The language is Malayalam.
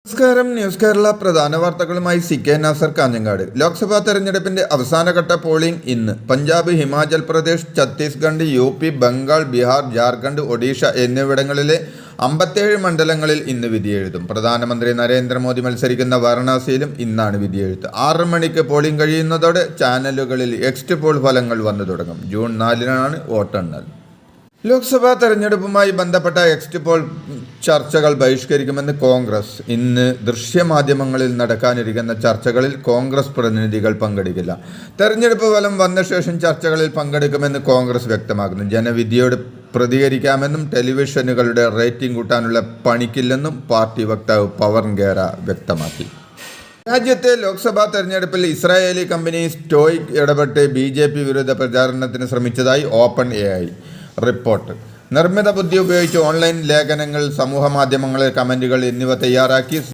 നമസ്കാരം. ന്യൂസ് കേരള പ്രധാന വാർത്തകളുമായി CK നാസർ കാഞ്ഞങ്ങാട്. ലോക്സഭാ തെരഞ്ഞെടുപ്പിന്റെ അവസാനഘട്ട പോളിംഗ് ഇന്ന്. പഞ്ചാബ്, ഹിമാചൽ പ്രദേശ്, ഛത്തീസ്ഗഡ്, UP, ബംഗാൾ, ബീഹാർ, ജാർഖണ്ഡ്, ഒഡീഷ എന്നിവിടങ്ങളിലെ 57 മണ്ഡലങ്ങളിൽ ഇന്ന് വിധിയെഴുതും. പ്രധാനമന്ത്രി നരേന്ദ്രമോദി മത്സരിക്കുന്ന വാരണാസിയിലും ഇന്നാണ് വിധിയെഴുത്ത്. 6 മണിക്ക് പോളിംഗ് കഴിയുന്നതോടെ ചാനലുകളിൽ എക്സിറ്റ് പോൾ ഫലങ്ങൾ വന്നു തുടങ്ങും. ജൂൺ 4-നാണ് വോട്ടെണ്ണൽ. ലോക്സഭാ തെരഞ്ഞെടുപ്പുമായി ബന്ധപ്പെട്ട എക്സിറ്റ് പോൾ ചർച്ചകൾ ബഹിഷ്കരിക്കുമെന്ന് കോൺഗ്രസ്. ഇന്ന് ദൃശ്യമാധ്യമങ്ങളിൽ നടക്കാനിരിക്കുന്ന ചർച്ചകളിൽ കോൺഗ്രസ് പ്രതിനിധികൾ പങ്കെടുക്കില്ല. തെരഞ്ഞെടുപ്പ് ഫലം വന്ന ശേഷം ചർച്ചകളിൽ പങ്കെടുക്കുമെന്ന് കോൺഗ്രസ് വ്യക്തമാക്കുന്നു. ജനവിധിയോട് പ്രതികരിക്കാമെന്നും ടെലിവിഷനുകളുടെ റേറ്റിംഗ് കൂട്ടാനുള്ള പണിക്കില്ലെന്നും പാർട്ടി വക്താവ് പവൻ ഖേര വ്യക്തമാക്കി. രാജ്യത്തെ ലോക്സഭാ തെരഞ്ഞെടുപ്പിൽ ഇസ്രായേലി കമ്പനി സ്റ്റോയിക് ഇടപെട്ട് BJP വിരുദ്ധ പ്രചാരണത്തിന് ശ്രമിച്ചതായി OpenAI റിപ്പോർട്ട്. നിർമ്മിത ബുദ്ധി ഉപയോഗിച്ച് ഓൺലൈൻ ലേഖനങ്ങൾ, സമൂഹ മാധ്യമങ്ങളിൽ കമന്റുകൾ എന്നിവ തയ്യാറാക്കി